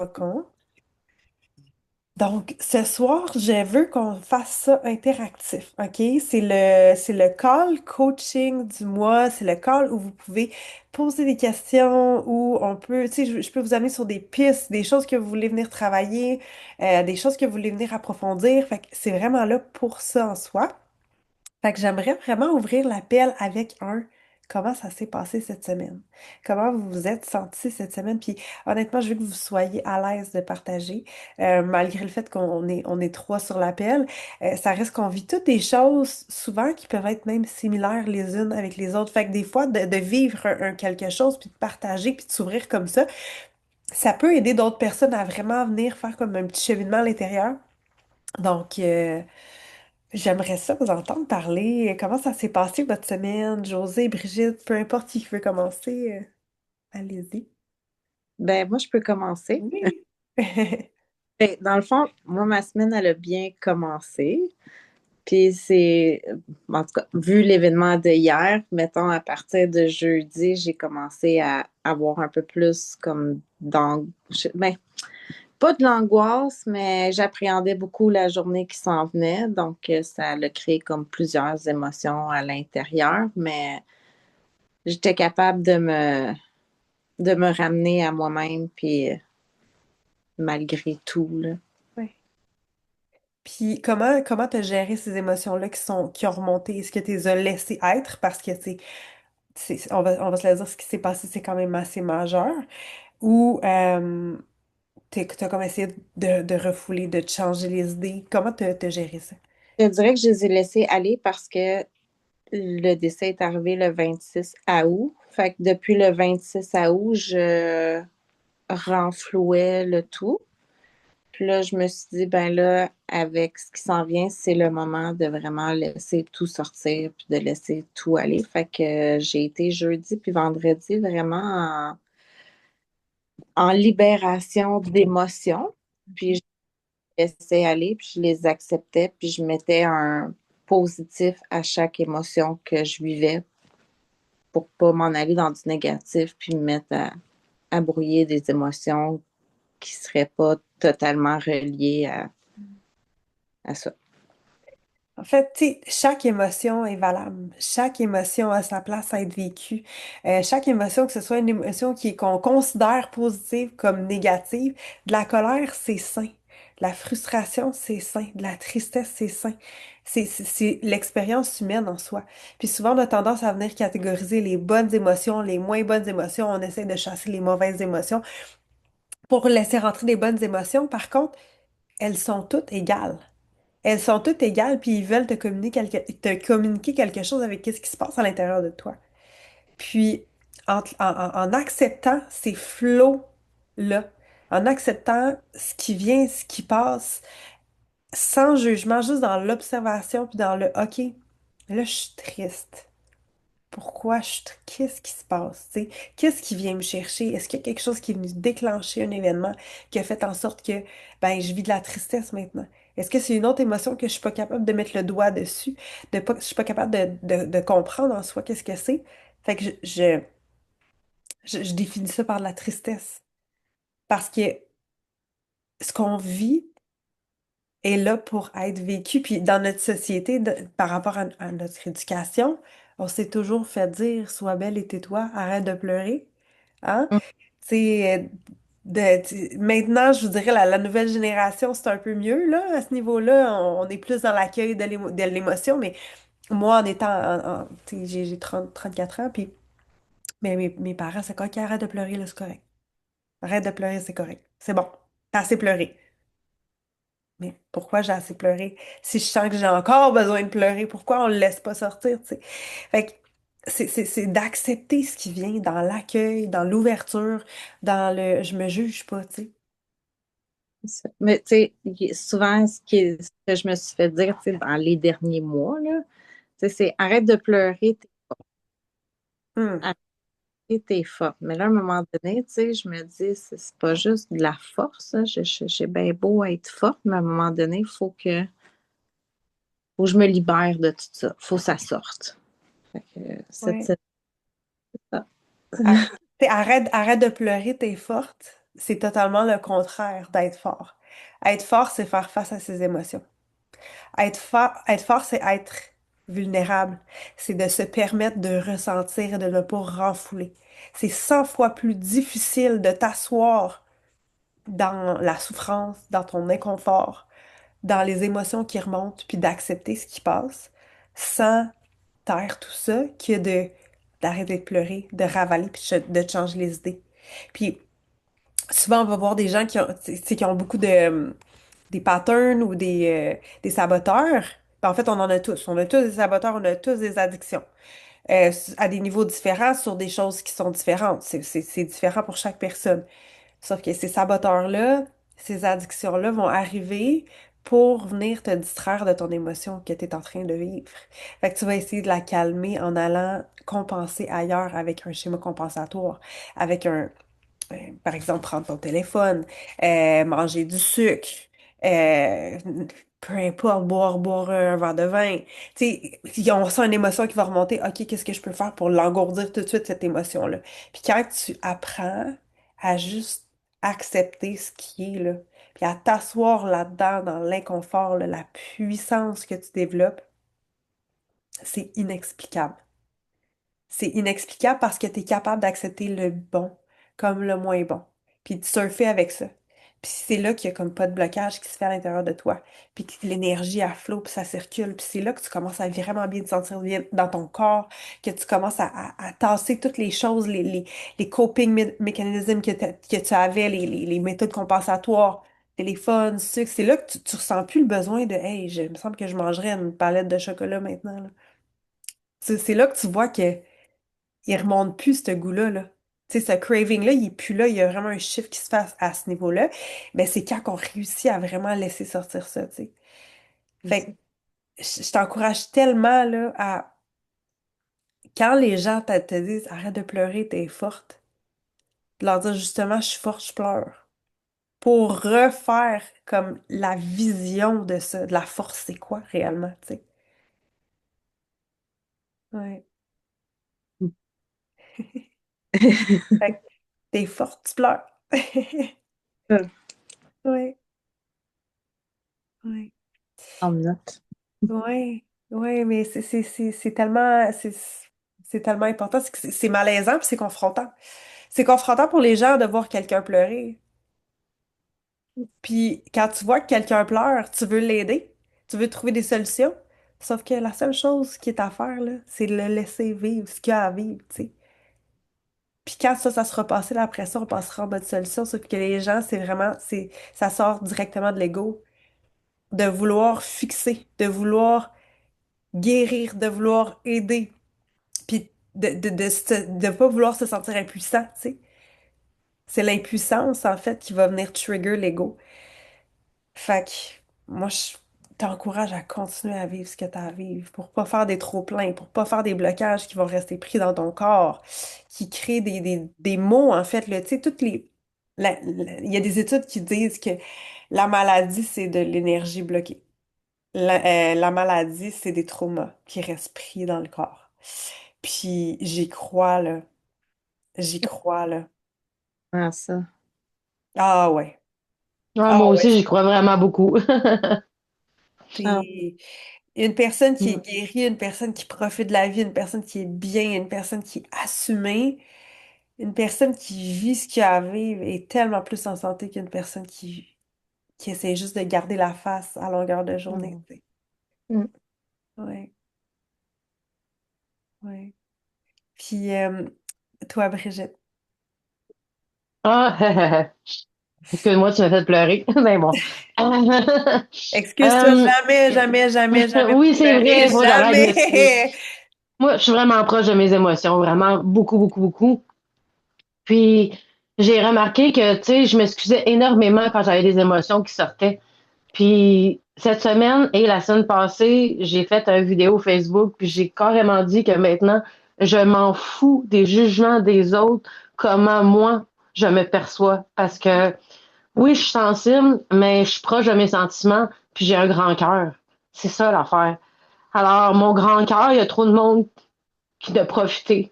Con. Donc, ce soir, je veux qu'on fasse ça interactif, OK? C'est le call coaching du mois. C'est le call où vous pouvez poser des questions, où on peut, tu sais, je peux vous amener sur des pistes, des choses que vous voulez venir travailler, des choses que vous voulez venir approfondir. Fait que c'est vraiment là pour ça en soi. Fait que j'aimerais vraiment ouvrir l'appel avec un comment ça s'est passé cette semaine? Comment vous vous êtes senti cette semaine? Puis honnêtement, je veux que vous soyez à l'aise de partager. Malgré le fait qu'on est trois sur l'appel. Ça reste qu'on vit toutes des choses souvent qui peuvent être même similaires les unes avec les autres. Fait que des fois, de vivre quelque chose, puis de partager, puis de s'ouvrir comme ça peut aider d'autres personnes à vraiment venir faire comme un petit cheminement à l'intérieur. Donc, j'aimerais ça vous entendre parler. Comment ça s'est passé votre semaine? José, Brigitte, peu importe qui veut commencer, allez-y. Ben, moi, je peux commencer. Oui. Ben, dans le fond, moi, ma semaine, elle a bien commencé. Puis en tout cas, vu l'événement de hier, mettons, à partir de jeudi, j'ai commencé à avoir un peu plus comme ben, pas de l'angoisse, mais j'appréhendais beaucoup la journée qui s'en venait. Donc, ça a créé comme plusieurs émotions à l'intérieur, mais j'étais capable de me ramener à moi-même, puis malgré tout, là. Ouais. Puis comment t'as géré ces émotions-là qui ont remonté? Est-ce que tu les as laissées être? Parce que on va se le dire, ce qui s'est passé, c'est quand même assez majeur. Ou t'as comme essayé de refouler, de te changer les idées. Comment t'as géré ça? Je dirais que je les ai laissés aller parce que le décès est arrivé le 26 août. Fait que depuis le 26 août, je renflouais le tout. Puis là, je me suis dit, ben là, avec ce qui s'en vient, c'est le moment de vraiment laisser tout sortir puis de laisser tout aller. Fait que j'ai été jeudi puis vendredi vraiment en libération d'émotions. Puis je laissais aller, puis je les acceptais, puis je mettais un positif à chaque émotion que je vivais pour pas m'en aller dans du négatif puis me mettre à brouiller des émotions qui seraient pas totalement reliées à ça. En fait, tu sais, chaque émotion est valable. Chaque émotion a sa place à être vécue. Chaque émotion, que ce soit une émotion qu'on considère positive comme négative, de la colère, c'est sain. De la frustration, c'est sain. De la tristesse, c'est sain. C'est l'expérience humaine en soi. Puis souvent, on a tendance à venir catégoriser les bonnes émotions, les moins bonnes émotions. On essaie de chasser les mauvaises émotions pour laisser rentrer des bonnes émotions. Par contre, elles sont toutes égales. Elles sont toutes égales, puis ils veulent te communiquer quelque chose avec ce qui se passe à l'intérieur de toi. Puis, en acceptant ces flots-là, en acceptant ce qui vient, ce qui passe, sans jugement, juste dans l'observation, puis dans le OK, là, je suis triste. Pourquoi qu'est-ce qui se passe, tu sais? Qu'est-ce qui vient me chercher? Est-ce qu'il y a quelque chose qui est venu déclencher un événement qui a fait en sorte que ben je vis de la tristesse maintenant? Est-ce que c'est une autre émotion que je suis pas capable de mettre le doigt dessus, je suis pas capable de comprendre en soi qu'est-ce que c'est? Fait que je définis ça par la tristesse. Parce que ce qu'on vit est là pour être vécu. Puis dans notre société, par rapport à notre éducation, on s'est toujours fait dire, sois belle et tais-toi, arrête de pleurer. Hein? C'est maintenant, je vous dirais, la nouvelle génération, c'est un peu mieux, là, à ce niveau-là. On est plus dans l'accueil de l'émotion, mais moi, en étant, tu sais, j'ai 34 ans, puis mais mes parents, c'est quoi qui arrête de pleurer, là, c'est correct. Arrête de pleurer, c'est correct. C'est bon. T'as assez pleuré. Mais pourquoi j'ai assez pleuré? Si je sens que j'ai encore besoin de pleurer, pourquoi on le laisse pas sortir, tu sais? Fait que c'est d'accepter ce qui vient dans l'accueil, dans l'ouverture, dans le je me juge pas, tu sais. Mais tu sais, souvent, ce que je me suis fait dire, tu sais, dans les derniers mois, là, tu sais, c'est arrête de pleurer, Hum, arrête, t'es forte. Mais là, à un moment donné, tu sais, je me dis, c'est pas juste de la force, hein. J'ai bien beau être forte, mais à un moment donné, faut que je me libère de tout ça. Faut que ça sorte. Fait que, ouais. c'est ça. Ah, t'sais, arrête de pleurer, t'es forte. c'est totalement le contraire d'être fort. Être fort, c'est faire face à ses émotions. Être fort, c'est être vulnérable. C'est de se permettre de ressentir et de ne pas renfouler. C'est 100 fois plus difficile de t'asseoir dans la souffrance, dans ton inconfort, dans les émotions qui remontent, puis d'accepter ce qui passe, sans taire tout ça, que de d'arrêter de pleurer, de ravaler, puis de te changer les idées. Puis souvent, on va voir des gens tu sais, qui ont beaucoup de des patterns ou des saboteurs. Ben, en fait, on en a tous. On a tous des saboteurs, on a tous des addictions. À des niveaux différents, sur des choses qui sont différentes. C'est différent pour chaque personne. Sauf que ces saboteurs-là, ces addictions-là vont arriver pour venir te distraire de ton émotion que tu es en train de vivre. Fait que tu vas essayer de la calmer en allant compenser ailleurs avec un schéma compensatoire, avec par exemple, prendre ton téléphone, manger du sucre, euh, peu importe, boire un verre de vin. Tu sais, on ressent une émotion qui va remonter. OK, qu'est-ce que je peux faire pour l'engourdir tout de suite, cette émotion-là? Puis quand tu apprends à juste accepter ce qui est là, puis à t'asseoir là-dedans, dans l'inconfort, là, la puissance que tu développes, c'est inexplicable. C'est inexplicable parce que tu es capable d'accepter le bon comme le moins bon. Puis de surfer avec ça. Puis c'est là qu'il y a comme pas de blocage qui se fait à l'intérieur de toi. Puis que l'énergie à flot, puis ça circule. Puis c'est là que tu commences à vraiment bien te sentir bien dans ton corps, que tu commences à tasser toutes les choses, les coping mécanismes que tu avais, les méthodes compensatoires, téléphone, sucre. C'est là que tu ressens plus le besoin de Hey, il me semble que je mangerais une palette de chocolat maintenant, là. C'est là que tu vois que il remonte plus ce goût-là, là. Tu sais, ce craving-là, il est plus là, il y a vraiment un shift qui se fait à ce niveau-là. Ben, c'est quand on réussit à vraiment laisser sortir ça, tu sais. C'est ça. Fait que je t'encourage tellement, là, à... Quand les gens te disent «Arrête de pleurer, t'es forte», de leur dire justement «Je suis forte, je pleure». Pour refaire comme la vision de ça, de la force, c'est quoi réellement, tu sais. Ouais. Fait que t'es forte, tu pleures. Ouais, ouais. En note. Oui, oui, mais c'est tellement, c'est tellement important. C'est malaisant puis c'est confrontant. C'est confrontant pour les gens de voir quelqu'un pleurer. Puis quand tu vois que quelqu'un pleure, tu veux l'aider, tu veux trouver des solutions. Sauf que la seule chose qui est à faire, là, c'est de le laisser vivre ce qu'il a à vivre, tu sais. Puis quand ça sera passé, là, après ça, on passera en mode solution. Sauf que les gens, ça sort directement de l'ego, de vouloir fixer, de vouloir guérir, de vouloir aider. Puis de pas vouloir se sentir impuissant, tu sais. C'est l'impuissance, en fait, qui va venir trigger l'ego. Fait que moi, je t'encourage à continuer à vivre ce que tu as à vivre pour pas faire des trop-pleins, pour pas faire des blocages qui vont rester pris dans ton corps, qui créent des maux, en fait, là, tu sais, toutes les... Il y a des études qui disent que la maladie, c'est de l'énergie bloquée. La maladie, c'est des traumas qui restent pris dans le corps. Puis j'y crois, là. J'y crois, là. Ah, ça. Ah ouais. Ouais, Ah moi ouais. aussi, j'y crois vraiment beaucoup. Ah, C'est une personne qui est Mm. guérie, une personne qui profite de la vie, une personne qui est bien, une personne qui est assumée, une personne qui vit ce qu'il y a à vivre est tellement plus en santé qu'une personne qui essaie juste de garder la face à longueur de journée, mm. tu sais. Mm. Ouais, ouais. Puis, toi, Brigitte. Ah, excuse-moi, tu m'as fait pleurer. Mais bon. Excuse-toi Euh, jamais, jamais, jamais, jamais pour oui, c'est pleurer. vrai, faut que j'arrête, mais Jamais! moi, je suis vraiment proche de mes émotions, vraiment beaucoup, beaucoup, beaucoup. Puis, j'ai remarqué que, tu sais, je m'excusais énormément quand j'avais des émotions qui sortaient. Puis cette semaine et la semaine passée, j'ai fait une vidéo Facebook, puis j'ai carrément dit que maintenant, je m'en fous des jugements des autres, comment moi je me perçois. Parce que oui, je suis sensible, mais je suis proche de mes sentiments, puis j'ai un grand cœur. C'est ça l'affaire. Alors, mon grand cœur, il y a trop de monde qui de profiter.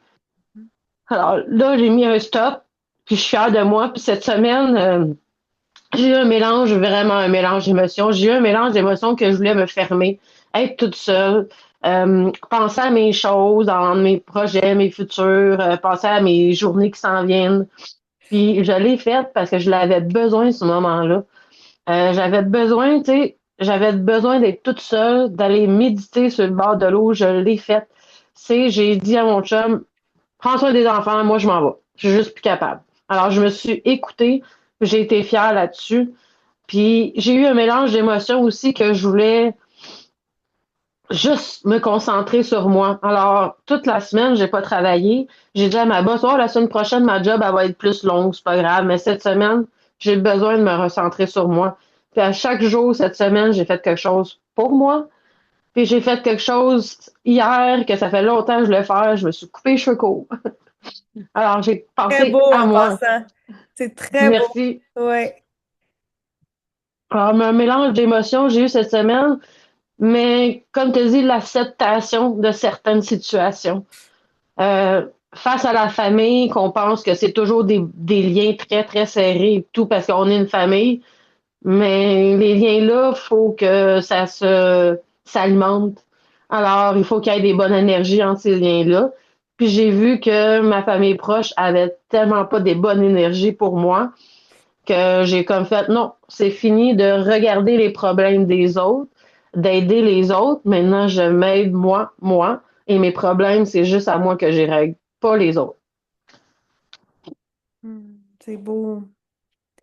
Alors là, j'ai mis un stop. Puis je suis fière de moi. Puis cette semaine, j'ai eu vraiment un mélange d'émotions. J'ai eu un mélange d'émotions que je voulais me fermer, être toute seule, penser à mes choses, dans mes projets, mes futurs, penser à mes journées qui s'en viennent. Puis je l'ai faite parce que je l'avais besoin ce moment-là. J'avais besoin d'être toute seule, d'aller méditer sur le bord de l'eau. Je l'ai faite. J'ai dit à mon chum, prends soin des enfants, moi je m'en vais. Je suis juste plus capable. Alors je me suis écoutée, j'ai été fière là-dessus. Puis j'ai eu un mélange d'émotions aussi que je voulais juste me concentrer sur moi. Alors, toute la semaine, j'ai pas travaillé. J'ai dit à ma boss, oh, la semaine prochaine, ma job, elle va être plus longue, c'est pas grave. Mais cette semaine, j'ai besoin de me recentrer sur moi. Puis à chaque jour, cette semaine, j'ai fait quelque chose pour moi. Puis j'ai fait quelque chose hier que ça fait longtemps que je voulais faire. Je me suis coupé les cheveux courts. Alors, j'ai Très pensé beau à en moi. passant. C'est très beau. Merci. Ouais. Alors, un mélange d'émotions j'ai eu cette semaine, mais comme tu dis, l'acceptation de certaines situations. Face à la famille, qu'on pense que c'est toujours des liens très, très serrés, et tout parce qu'on est une famille, mais les liens-là, il faut que ça s'alimente. Alors, il faut qu'il y ait des bonnes énergies entre ces liens-là. Puis j'ai vu que ma famille proche avait tellement pas des bonnes énergies pour moi que j'ai comme fait, non, c'est fini de regarder les problèmes des autres, d'aider les autres. Maintenant, je m'aide moi, et mes problèmes, c'est juste à moi que j'y règle, pas les autres. C'est beau.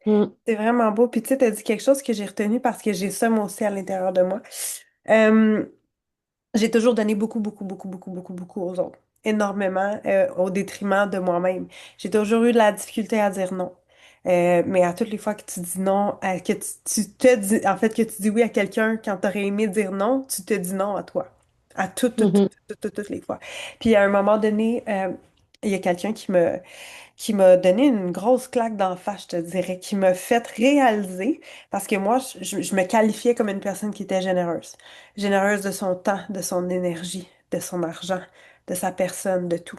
Mm. C'est vraiment beau. Puis tu sais, t'as dit quelque chose que j'ai retenu parce que j'ai ça moi aussi à l'intérieur de moi. Euh, j'ai toujours donné beaucoup, beaucoup, beaucoup, beaucoup, beaucoup, beaucoup aux autres. Énormément, au détriment de moi-même. J'ai toujours eu de la difficulté à dire non. Mais à toutes les fois que tu dis non, que tu te dis, en fait, que tu dis oui à quelqu'un quand t'aurais aimé dire non, tu te dis non à toi. À Mhm. toutes les fois. Puis à un moment donné, il y a quelqu'un qui m'a donné une grosse claque d'en face, je te dirais, qui m'a fait réaliser, parce que moi, je me qualifiais comme une personne qui était généreuse. Généreuse de son temps, de son énergie, de son argent, de sa personne, de tout.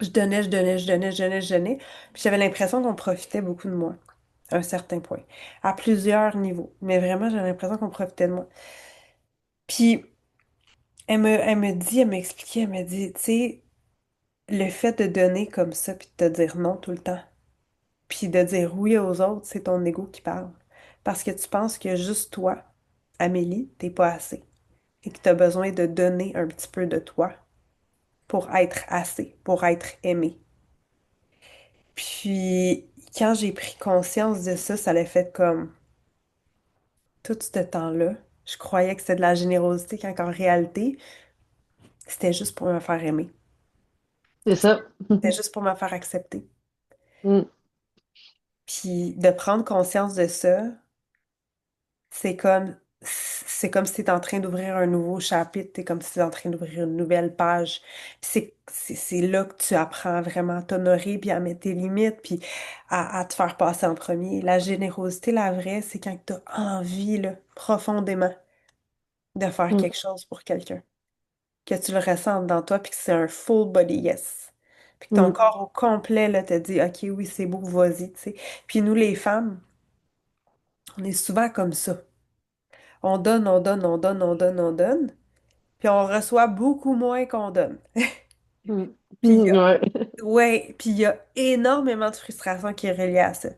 Je donnais, je donnais, je donnais, je donnais, je donnais. Puis j'avais l'impression qu'on profitait beaucoup de moi, à un certain point, à plusieurs niveaux. Mais vraiment, j'avais l'impression qu'on profitait de moi. Puis elle m'a expliqué, elle m'a dit, tu sais, le fait de donner comme ça, puis de te dire non tout le temps, puis de dire oui aux autres, c'est ton ego qui parle. Parce que tu penses que juste toi, Amélie, t'es pas assez. Et que tu as besoin de donner un petit peu de toi pour être assez, pour être aimé. Puis, quand j'ai pris conscience de ça, ça l'a fait comme tout ce temps-là. Je croyais que c'était de la générosité, quand en réalité, c'était juste pour me faire aimer. C'est ça. C'était juste pour me faire accepter. Mm. Puis, de prendre conscience de ça, c'est comme si tu es en train d'ouvrir un nouveau chapitre, c'est comme si tu es en train d'ouvrir une nouvelle page. Puis c'est là que tu apprends vraiment à t'honorer, puis à mettre tes limites, puis à te faire passer en premier. La générosité, la vraie, c'est quand tu as envie, là, profondément, de faire Mm. quelque chose pour quelqu'un. Que tu le ressentes dans toi, puis que c'est un full body yes. Puis que ton Mm. corps au complet, là, te dit, OK, oui, c'est beau, vas-y, tu sais. Puis nous, les femmes, on est souvent comme ça. On donne, on donne, on donne, on donne, on donne, puis on reçoit beaucoup moins qu'on donne. Mm. Puis Mm. Ouais. ouais, puis il y a énormément de frustration qui est reliée à ça.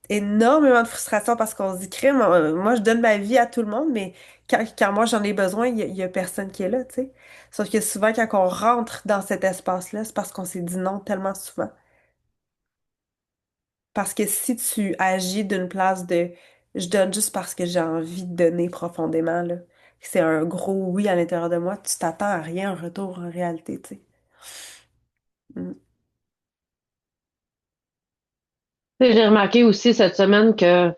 Énormément de frustration parce qu'on se dit, crime, moi je donne ma vie à tout le monde, mais quand moi j'en ai besoin, il y a personne qui est là, tu sais. Sauf que souvent, quand on rentre dans cet espace-là, c'est parce qu'on s'est dit non tellement souvent. Parce que si tu agis d'une place de je donne juste parce que j'ai envie de donner profondément, là, c'est un gros oui à l'intérieur de moi, tu t'attends à rien en retour en réalité, tu sais. Mm. Tu sais, j'ai remarqué aussi cette semaine que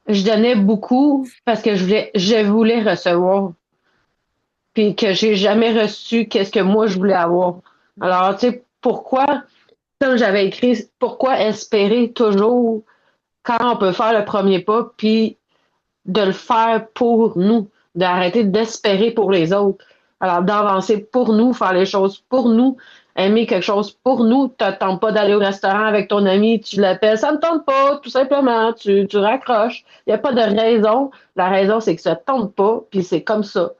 je donnais beaucoup parce que je voulais recevoir, puis que j'ai jamais reçu qu'est-ce que moi je voulais avoir. Alors, tu sais, comme j'avais écrit, pourquoi espérer toujours quand on peut faire le premier pas, puis de le faire pour nous, d'arrêter d'espérer pour les autres. Alors, d'avancer pour nous, faire les choses pour nous, aimer quelque chose pour nous. Tu tentes pas d'aller au restaurant avec ton ami, tu l'appelles, ça me tente pas, tout simplement, tu raccroches. Il n'y a pas de raison. La raison, c'est que ça te tente pas, puis c'est comme ça.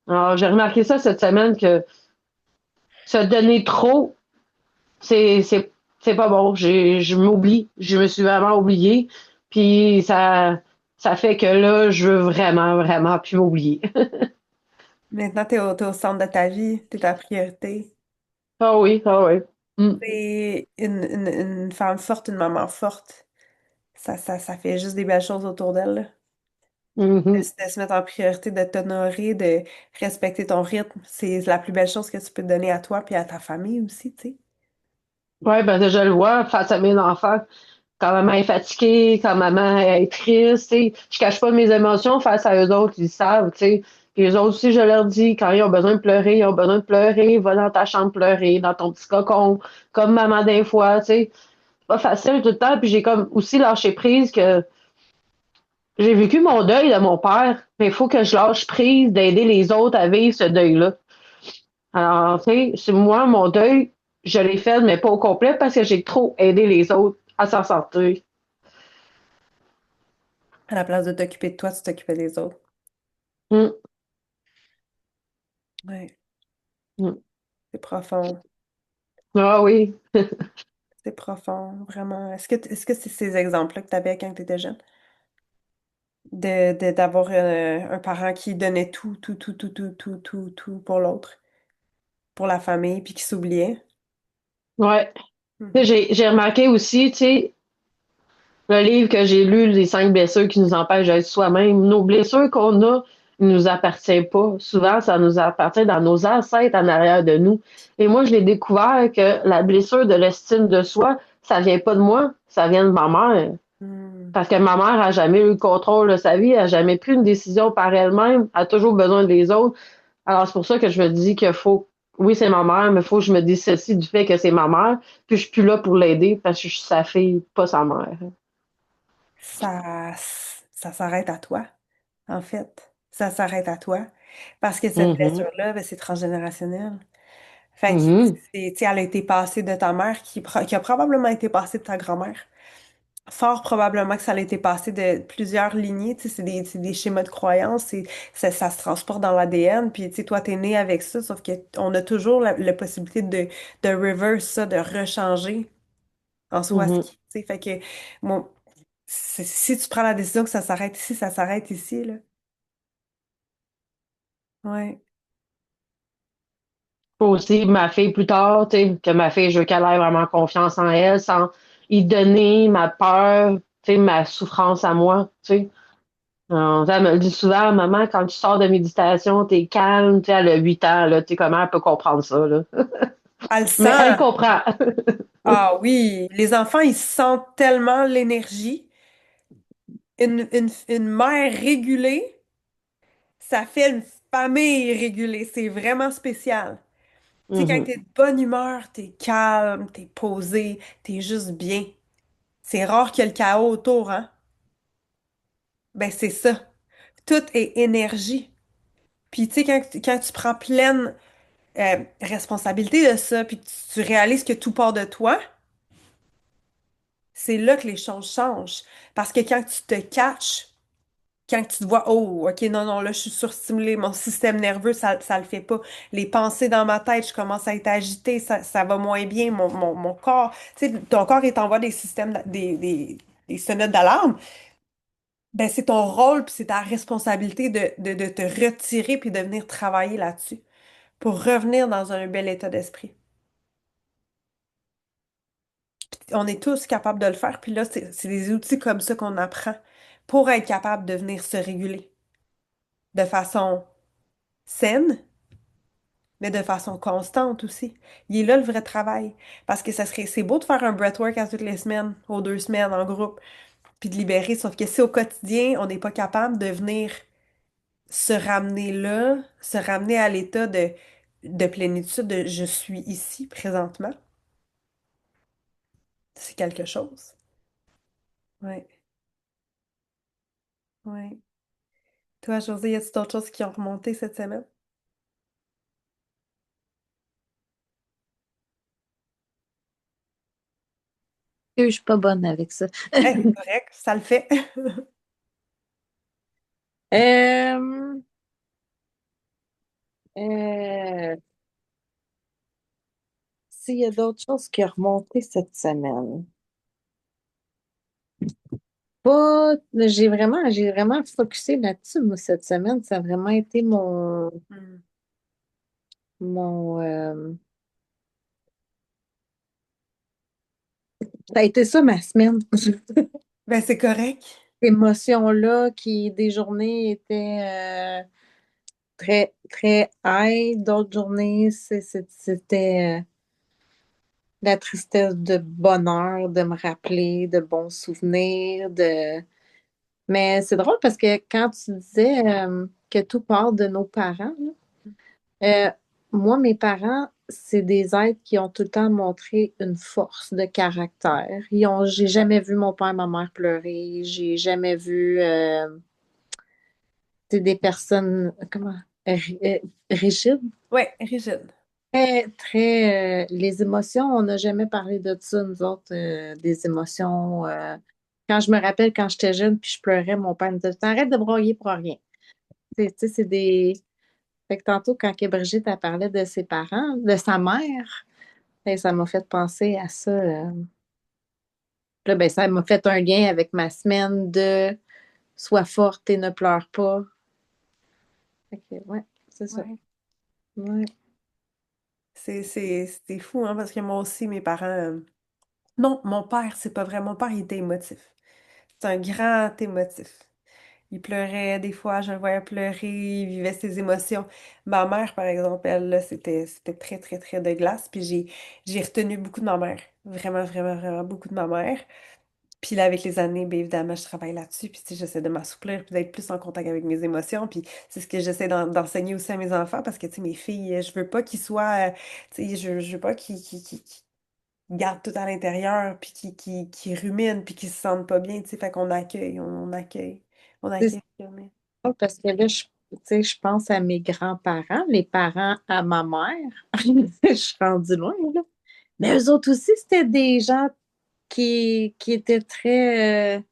Alors, j'ai remarqué ça cette semaine que se donner trop, c'est, c'est, c'est pas bon. Je m'oublie. Je me suis vraiment oubliée. Puis ça fait que là, je veux vraiment, vraiment plus m'oublier. Maintenant, t'es au centre de ta vie, t'es ta priorité. Ah oui, ah oui. Mm. T'es une femme forte, une maman forte. Ça fait juste des belles choses autour d'elle, là. Mhm. De se mettre en priorité, de t'honorer, de respecter ton rythme, c'est la plus belle chose que tu peux te donner à toi puis à ta famille aussi, tu sais. Ouais, ben je le vois face à mes enfants. Quand maman est fatiguée, quand maman est triste, tu sais, je cache pas mes émotions face à eux autres, ils savent, tu sais. Puis eux autres aussi, je leur dis, quand ils ont besoin de pleurer, ils ont besoin de pleurer, va dans ta chambre pleurer, dans ton petit cocon, comme maman des fois, tu sais. C'est pas facile tout le temps, puis j'ai comme aussi lâché prise que j'ai vécu mon deuil de mon père, mais il faut que je lâche prise d'aider les autres à vivre ce deuil-là. Alors, tu sais, c'est moi, mon deuil, je l'ai fait, mais pas au complet parce que j'ai trop aidé les autres à s'en sortir. À la place de t'occuper de toi, tu t'occupais des autres. Mm, Ouais, mm. c'est profond. Ah oui. C'est profond, vraiment. Est-ce que c'est ces exemples-là que tu avais quand tu étais jeune? D'avoir un parent qui donnait tout pour l'autre, pour la famille, puis qui s'oubliait? Ouais. Tu sais, Mhm. j'ai remarqué aussi, tu sais, le livre que j'ai lu, Les 5 blessures qui nous empêchent d'être soi-même. Nos blessures qu'on a ne nous appartiennent pas. Souvent, ça nous appartient dans nos ancêtres en arrière de nous. Et moi, je l'ai découvert que la blessure de l'estime de soi, ça vient pas de moi, ça vient de ma mère. Hmm. Parce que ma mère a jamais eu le contrôle de sa vie, elle a jamais pris une décision par elle-même, elle a toujours besoin des autres. Alors, c'est pour ça que je me dis qu'il faut, oui, c'est ma mère, mais il faut que je me dissocie du fait que c'est ma mère, puis je suis plus là pour l'aider parce que je suis sa fille, pas sa mère. Ça, ça s'arrête à toi, en fait. Ça s'arrête à toi. Parce que cette Mhm. blessure-là, ben, c'est transgénérationnel. Fait que, Mhm. tu sais, elle a été passée de ta mère qui a probablement été passée de ta grand-mère. Fort probablement que ça a été passé de plusieurs lignées, tu sais, c'est des schémas de croyance, ça se transporte dans l'ADN, puis tu sais, toi, t'es né avec ça, sauf que on a toujours la possibilité de reverse ça, de rechanger en soi ce Mhm. qui, tu sais, fait que, bon, si tu prends la décision que ça s'arrête ici, ça s'arrête ici, là. Ouais. Faut aussi ma fille plus tard, tu sais, que ma fille, je veux qu'elle ait vraiment confiance en elle, sans y donner ma peur, tu sais, ma souffrance à moi, tu sais. Elle me le dit souvent, maman, quand tu sors de méditation, t'es calme, tu sais, elle a 8 ans, là, tu sais, comment elle peut comprendre ça, là? Elle le Mais elle sent. comprend. Ah oui, les enfants, ils sentent tellement l'énergie. Une mère régulée, ça fait une famille régulée. C'est vraiment spécial. Tu sais, quand Mhm. t'es de bonne humeur, t'es calme, t'es posé, t'es juste bien. C'est rare qu'il y ait le chaos autour, hein? Ben, c'est ça. Tout est énergie. Puis, tu sais, quand tu prends pleine responsabilité de ça, puis que tu réalises que tout part de toi, c'est là que les choses changent. Parce que quand tu te catches, quand tu te vois, oh, ok, non, non, là, je suis surstimulée, mon système nerveux, ça le fait pas. Les pensées dans ma tête, je commence à être agitée, ça va moins bien, mon corps, tu sais, ton corps, il t'envoie des systèmes, des sonnettes d'alarme. Ben, c'est ton rôle, puis c'est ta responsabilité de te retirer, puis de venir travailler là-dessus, pour revenir dans un bel état d'esprit. On est tous capables de le faire, puis là, c'est des outils comme ça qu'on apprend pour être capable de venir se réguler de façon saine, mais de façon constante aussi. Il est là le vrai travail. Parce que c'est beau de faire un breathwork à toutes les semaines, aux 2 semaines en groupe, puis de libérer. Sauf que si au quotidien, on n'est pas capable de venir se ramener là, se ramener à l'état de plénitude, de je suis ici présentement, c'est quelque chose. Ouais, ouais. Toi, José, y a-t-il d'autres choses qui ont remonté cette semaine? Je suis pas bonne avec ça. C'est correct, ça le fait. Euh, euh, S'il y a d'autres choses qui ont remonté cette semaine. Pas, j'ai vraiment focusé là-dessus, moi, cette semaine. Ça a vraiment été Hmm. mon, ça a été ça ma semaine. Ben, c'est correct. Émotions-là qui, des journées étaient très, très high, d'autres journées, c'était la tristesse de bonheur, de me rappeler de bons souvenirs, de... Mais c'est drôle parce que quand tu disais que tout part de nos parents, là, moi, mes parents, c'est des êtres qui ont tout le temps montré une force de caractère. J'ai jamais vu mon père et ma mère pleurer. J'ai jamais vu des personnes, comment, rigides. Ouais, rigide. Très, très, les émotions, on n'a jamais parlé de ça, nous autres, des émotions. Quand je me rappelle, quand j'étais jeune, puis je pleurais, mon père me disait, arrête de broyer pour rien. Tu sais, c'est des... Fait que tantôt, quand que Brigitte, elle parlait de ses parents, de sa mère, ben, ça m'a fait penser à ça. Là, ben, ça m'a fait un lien avec ma semaine de sois forte et ne pleure pas. Fait que, ouais, c'est ça. Ouais. Ouais. C'est fou, hein, parce que moi aussi, mes parents. Non, mon père, c'est pas vrai. Mon père, il était émotif. C'est un grand émotif. Il pleurait des fois, je le voyais pleurer, il vivait ses émotions. Ma mère, par exemple, elle, là, c'était très, très, très de glace. Puis j'ai retenu beaucoup de ma mère. Vraiment, vraiment, vraiment beaucoup de ma mère. Puis là, avec les années, bien évidemment, je travaille là-dessus. Puis tu sais, j'essaie de m'assouplir, puis d'être plus en contact avec mes émotions. Puis c'est ce que j'essaie d'enseigner aussi à mes enfants, parce que tu sais, mes filles, je veux pas qu'ils soient, tu sais, je veux pas qu'ils gardent tout à l'intérieur, puis qu'ils ruminent, puis qu'ils se sentent pas bien, tu sais. Fait qu'on accueille, on C'est accueille. Mais ça, parce que là, tu sais, je pense à mes grands-parents, les parents à ma mère. Je suis rendue loin, là. Mais eux autres aussi, c'était des gens qui étaient très...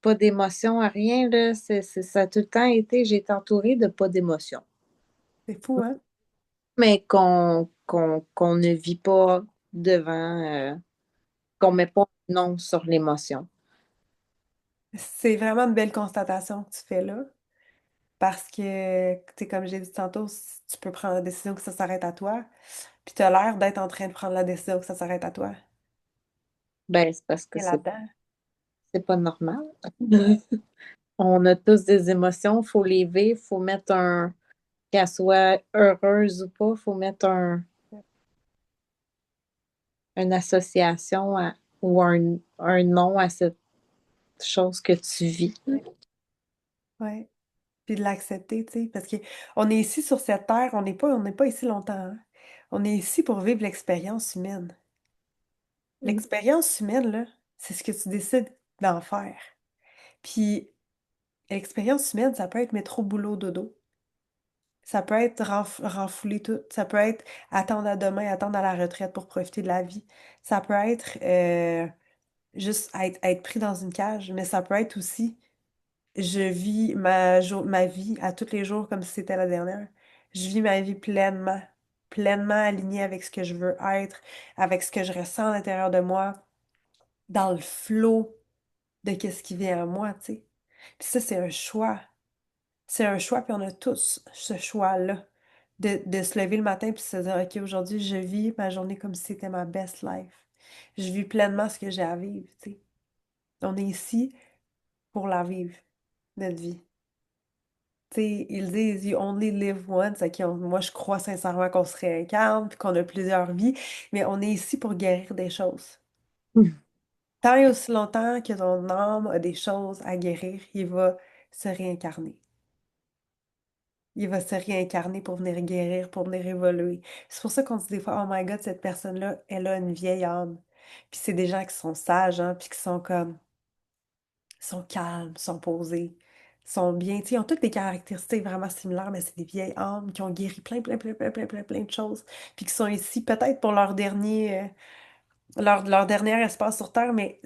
pas d'émotion, à rien, là. Ça a tout le temps été... J'ai été entourée de pas d'émotion. c'est fou, hein? Mais qu'on ne vit pas devant... qu'on met pas un nom sur l'émotion. C'est vraiment une belle constatation que tu fais là. Parce que, tu sais, comme j'ai dit tantôt, tu peux prendre la décision que ça s'arrête à toi. Puis tu as l'air d'être en train de prendre la décision que ça s'arrête à toi. Ben, c'est parce que Et là-dedans. c'est pas normal. On a tous des émotions, faut les vivre, faut mettre un, qu'elle soit heureuse ou pas, faut mettre une association ou un nom à cette chose que tu vis. Ouais. Ouais. Puis de l'accepter, tu sais. Parce que on est ici sur cette terre, on n'est pas ici longtemps, hein. On est ici pour vivre l'expérience humaine. L'expérience humaine, là, c'est ce que tu décides d'en faire. Puis l'expérience humaine, ça peut être métro, boulot, dodo. Ça peut être renfouler tout. Ça peut être attendre à demain, attendre à la retraite pour profiter de la vie. Ça peut être juste être pris dans une cage, mais ça peut être aussi je vis ma vie à tous les jours comme si c'était la dernière. Je vis ma vie pleinement, pleinement alignée avec ce que je veux être, avec ce que je ressens à l'intérieur de moi, dans le flot de qu'est-ce qui vient à moi, tu sais. Puis ça, c'est un choix. C'est un choix, puis on a tous ce choix-là de se lever le matin puis se dire, OK, aujourd'hui, je vis ma journée comme si c'était ma best life. Je vis pleinement ce que j'ai à vivre, tu sais. On est ici pour la vivre, notre vie. Tu sais, ils disent You only live once. Ok, moi, je crois sincèrement qu'on se réincarne puis qu'on a plusieurs vies, mais on est ici pour guérir des choses. Tant et aussi longtemps que ton âme a des choses à guérir, il va se réincarner. Il va se réincarner pour venir guérir, pour venir évoluer. C'est pour ça qu'on dit des fois, Oh my God, cette personne-là, elle a une vieille âme. Puis c'est des gens qui sont sages, hein, puis qui sont comme sont calmes, sont posés, sont bien. Tu sais, ils ont toutes des caractéristiques vraiment similaires, mais c'est des vieilles âmes qui ont guéri plein, plein, plein, plein, plein, plein, plein de choses, puis qui sont ici peut-être pour leur dernier, leur dernier espace sur Terre, mais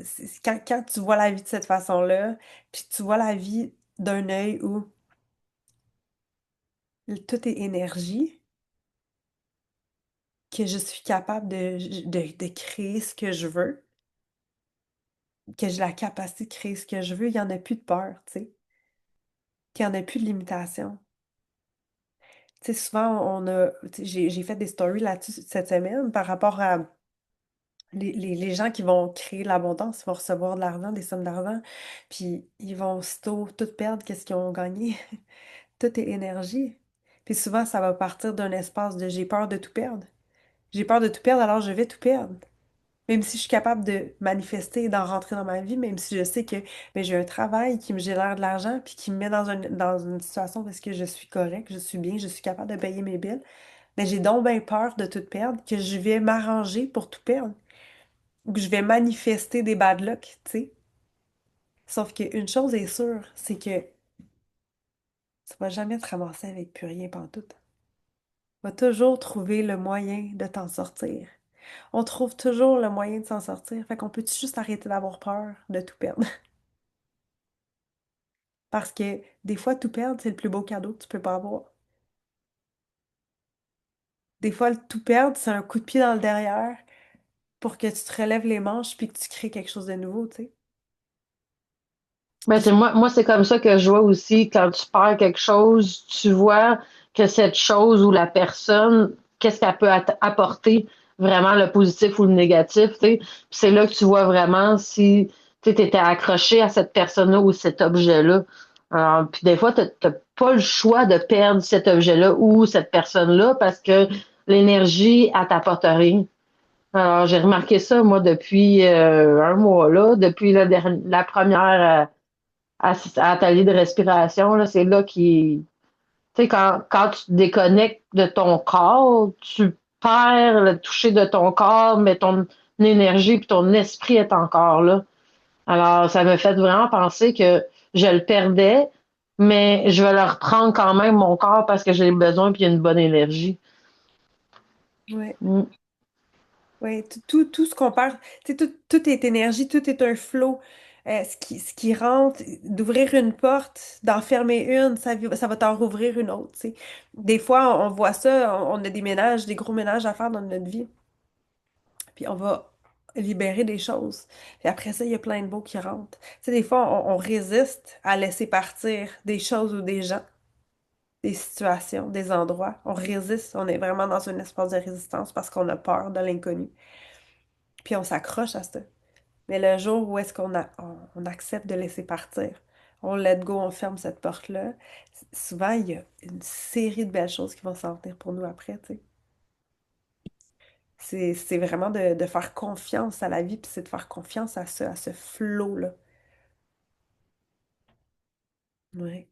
quand tu vois la vie de cette façon-là, puis tu vois la vie d'un œil où tout est énergie, que je suis capable de créer ce que je veux, que j'ai la capacité de créer ce que je veux, il n'y en a plus de peur, tu sais, qu'il n'y en a plus de limitation. Tu sais, souvent, tu sais, j'ai fait des stories là-dessus cette semaine par rapport à les gens qui vont créer l'abondance, ils vont recevoir de l'argent, des sommes d'argent, puis ils vont aussitôt tout perdre, qu'est-ce qu'ils ont gagné. Tout est énergie. Puis souvent, ça va partir d'un espace de j'ai peur de tout perdre. J'ai peur de tout perdre, alors je vais tout perdre. Même si je suis capable de manifester et d'en rentrer dans ma vie, même si je sais que mais j'ai un travail qui me génère de l'argent puis qui me met dans une situation parce que je suis correcte, je suis bien, je suis capable de payer mes billes, mais j'ai donc bien peur de tout perdre que je vais m'arranger pour tout perdre ou que je vais manifester des bad luck, tu sais. Sauf qu'une chose est sûre, c'est que tu vas jamais te ramasser avec plus rien pantoute. Tu vas toujours trouver le moyen de t'en sortir. On trouve toujours le moyen de s'en sortir. Fait qu'on peut juste arrêter d'avoir peur de tout perdre? Parce que des fois, tout perdre, c'est le plus beau cadeau que tu peux pas avoir. Des fois, le tout perdre, c'est un coup de pied dans le derrière pour que tu te relèves les manches puis que tu crées quelque chose de nouveau, tu sais. Ben, Puis c'est moi, c'est comme ça que je vois aussi quand tu perds quelque chose, tu vois que cette chose ou la personne, qu'est-ce qu'elle peut apporter vraiment le positif ou le négatif, tu sais. Puis c'est là que tu vois vraiment si tu étais accroché à cette personne-là ou cet objet-là. Alors, puis des fois, t'as pas le choix de perdre cet objet-là ou cette personne-là parce que l'énergie, elle t'apporte rien. Alors, j'ai remarqué ça, moi, depuis un mois, là, depuis la première atelier de respiration, là, c'est là qui, tu sais, quand tu te déconnectes de ton corps, tu perds le toucher de ton corps, mais ton énergie puis ton esprit est encore là. Alors, ça me fait vraiment penser que je le perdais, mais je vais le reprendre quand même mon corps parce que j'ai besoin puis il y a une bonne énergie. ouais, Mm. ouais, tout ce qu'on perd, tu sais, tout est énergie, tout est un flot. Ce qui rentre, d'ouvrir une porte, d'en fermer une, ça va t'en rouvrir une autre, tu sais. Des fois, on voit ça, on a des ménages, des gros ménages à faire dans notre vie. Puis on va libérer des choses. Puis après ça, il y a plein de beaux qui rentrent. Tu sais, des fois, on résiste à laisser partir des choses ou des gens, des situations, des endroits. On résiste, on est vraiment dans un espace de résistance parce qu'on a peur de l'inconnu. Puis on s'accroche à ça. Mais le jour où est-ce on accepte de laisser partir, on let go, on ferme cette porte-là, souvent, il y a une série de belles choses qui vont s'en venir pour nous après, tu sais. C'est vraiment de faire confiance à la vie, puis c'est de faire confiance à ce flow-là. Ouais.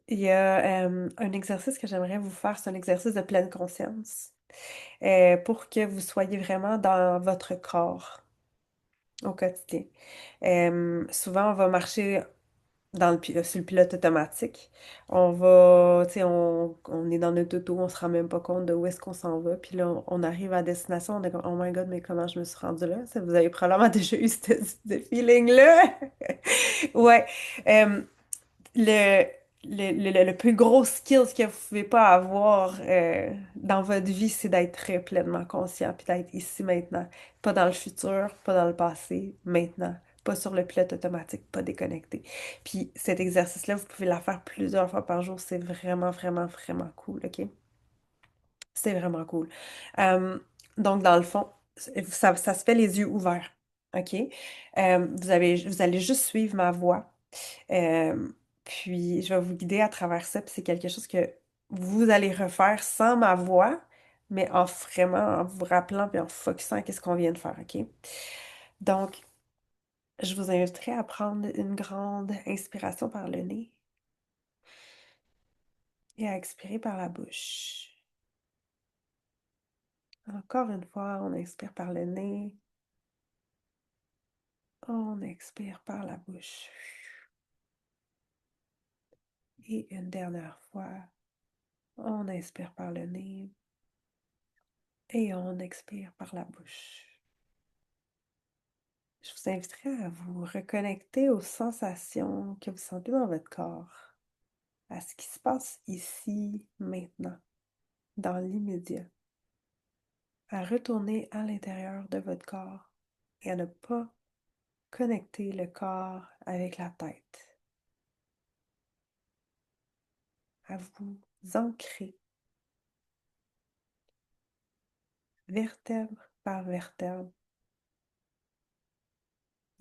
Il y a un exercice que j'aimerais vous faire, c'est un exercice de pleine conscience, pour que vous soyez vraiment dans votre corps au quotidien. Souvent, on va marcher sur le pilote automatique. On va, tu sais, on est dans notre auto, on se rend même pas compte de où est-ce qu'on s'en va. Puis là, on arrive à destination, on est comme, oh my God, mais comment je me suis rendue là? Ça, vous avez probablement déjà eu ce feeling-là. Ouais. Euh, le, le plus gros skill que vous pouvez pas avoir dans votre vie, c'est d'être très pleinement conscient, puis d'être ici maintenant. Pas dans le futur, pas dans le passé, maintenant. Pas sur le pilote automatique, pas déconnecté. Puis cet exercice-là, vous pouvez la faire plusieurs fois par jour. C'est vraiment, vraiment, vraiment cool, OK? C'est vraiment cool. Euh, donc, dans le fond, ça se fait les yeux ouverts, OK? Vous allez juste suivre ma voix. Euh, Puis, je vais vous guider à travers ça. Puis, c'est quelque chose que vous allez refaire sans ma voix, mais en vraiment en vous rappelant et en focusant à ce qu'on vient de faire, OK? Donc, je vous inviterai à prendre une grande inspiration par le nez et à expirer par la bouche. Encore une fois, on inspire par le nez, on expire par la bouche. Et une dernière fois, on inspire par le nez. Et on expire par la bouche. Je vous inviterai à vous reconnecter aux sensations que vous sentez dans votre corps, à ce qui se passe ici, maintenant, dans l'immédiat, à retourner à l'intérieur de votre corps et à ne pas connecter le corps avec la tête, à vous ancrer vertèbre par vertèbre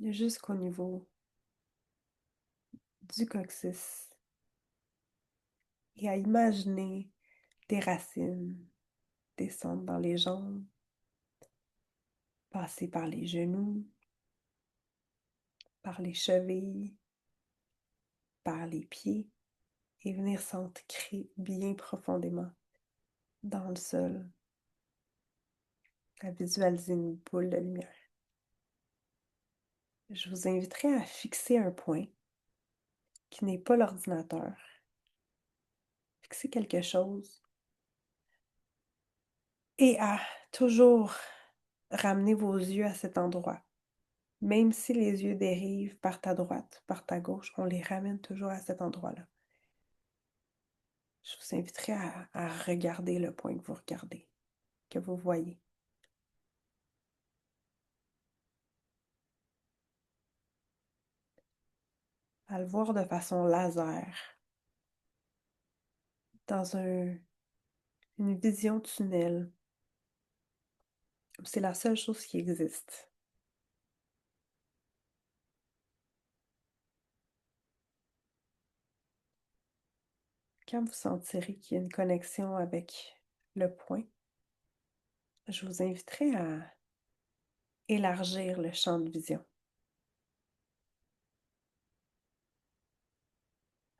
jusqu'au niveau du coccyx et à imaginer des racines descendre dans les jambes, passer par les genoux, par les chevilles, par les pieds et venir s'ancrer bien profondément dans le sol, à visualiser une boule de lumière. Je vous inviterai à fixer un point qui n'est pas l'ordinateur. Fixer quelque chose et à toujours ramener vos yeux à cet endroit. Même si les yeux dérivent par ta droite, par ta gauche, on les ramène toujours à cet endroit-là. Je vous inviterai à regarder le point que vous regardez, que vous voyez. À le voir de façon laser, dans une vision tunnel. C'est la seule chose qui existe. Quand vous sentirez qu'il y a une connexion avec le point, je vous inviterai à élargir le champ de vision.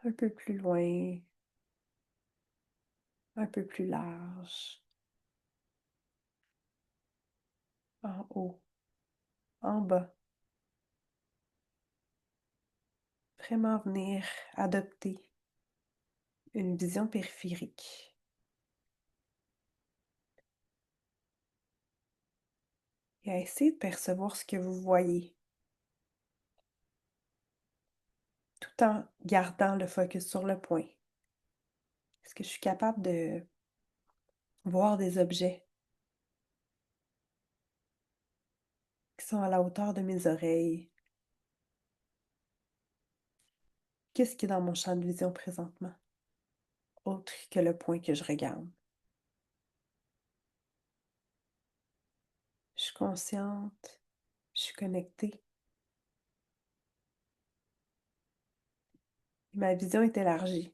Un peu plus loin, un peu plus large, en haut, en bas. Vraiment venir adopter une vision périphérique. Et à essayer de percevoir ce que vous voyez, tout en gardant le focus sur le point. Est-ce que je suis capable de voir des objets qui sont à la hauteur de mes oreilles? Qu'est-ce qui est dans mon champ de vision présentement, autre que le point que je regarde? Je suis consciente, je suis connectée. Ma vision est élargie.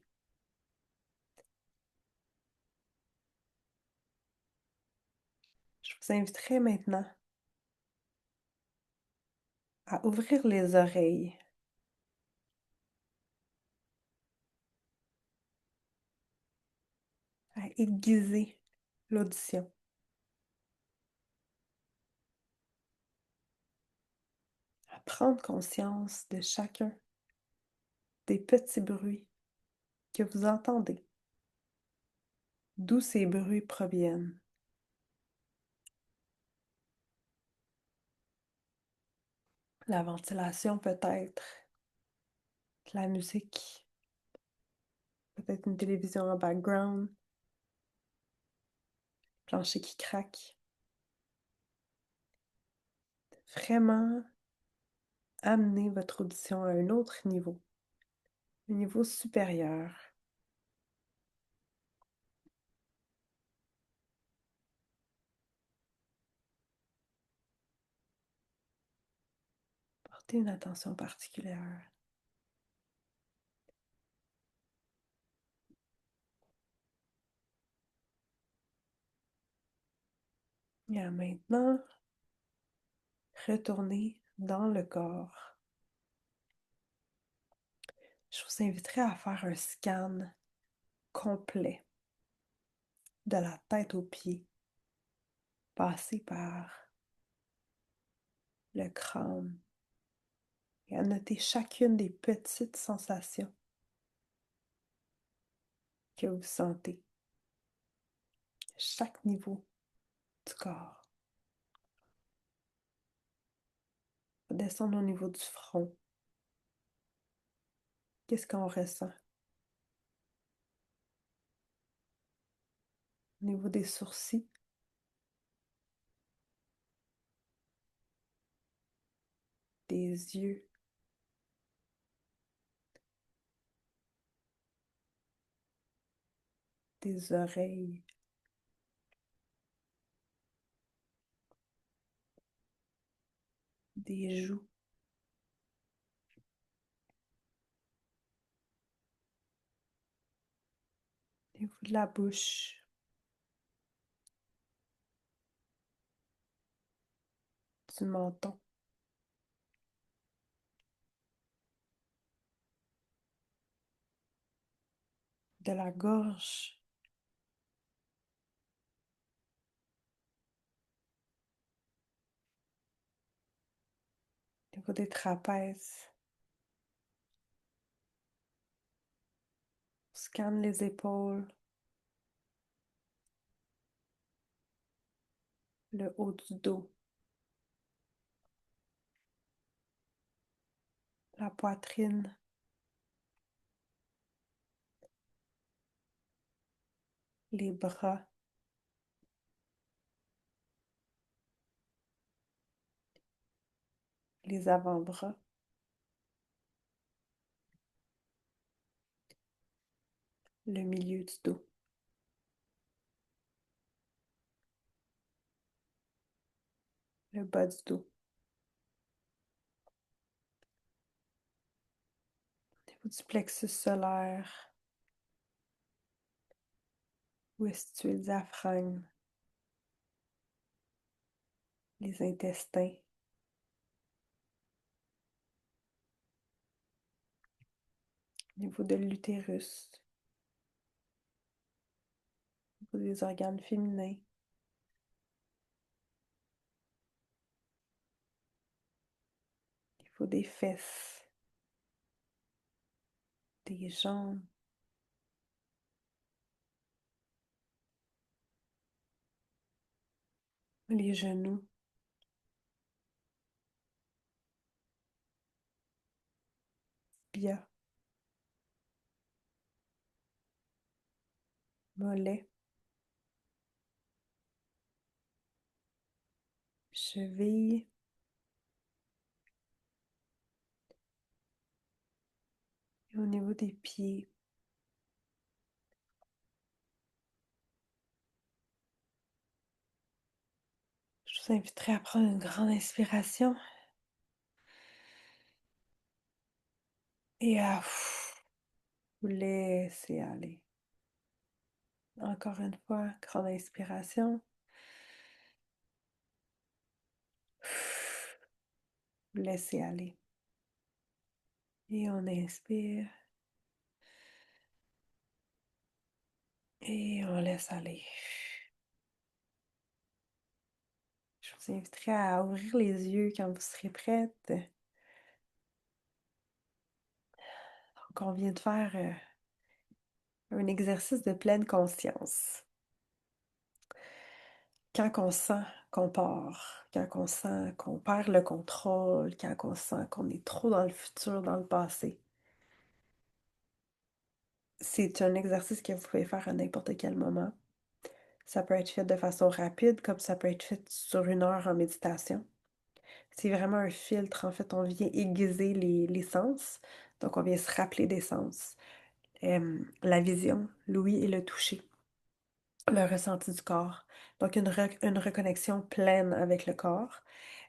Je vous inviterai maintenant à ouvrir les oreilles, à aiguiser l'audition, à prendre conscience de chacun des petits bruits que vous entendez, d'où ces bruits proviennent. La ventilation peut-être, la musique, peut-être une télévision en background, plancher qui craque. Vraiment amener votre audition à un autre niveau supérieur. Portez une attention particulière. Et à maintenant, retournez dans le corps. Je vous inviterai à faire un scan complet de la tête aux pieds, passer par le crâne et à noter chacune des petites sensations que vous sentez, chaque niveau du corps. On va descendre au niveau du front. Qu'est-ce qu'on ressent? Au niveau des sourcils, des yeux, des oreilles, des joues, au niveau de la bouche, du menton, de la gorge, au niveau des trapèzes. On scanne les épaules, le haut du dos, la poitrine, les bras, les avant-bras, le milieu du dos, le bas du dos, au niveau du plexus solaire, où est situé le diaphragme, les intestins, au niveau de l'utérus, au niveau des organes féminins, au niveau des fesses, des jambes, les genoux, tibias, mollets, chevilles, et au niveau des pieds. Je vous inviterai à prendre une grande inspiration et à vous laisser aller. Encore une fois, grande inspiration. Vous laissez aller. Et on inspire et on laisse aller. Je vous inviterai à ouvrir les yeux quand vous serez prête. Donc, on vient de faire un exercice de pleine conscience. Quand on sent qu'on part, quand on sent qu'on perd le contrôle, quand on sent qu'on est trop dans le futur, dans le passé, c'est un exercice que vous pouvez faire à n'importe quel moment. Ça peut être fait de façon rapide, comme ça peut être fait sur 1 heure en méditation. C'est vraiment un filtre. En fait, on vient aiguiser les sens. Donc, on vient se rappeler des sens. La vision, l'ouïe et le toucher. Le ressenti du corps. Donc, une reconnexion pleine avec le corps.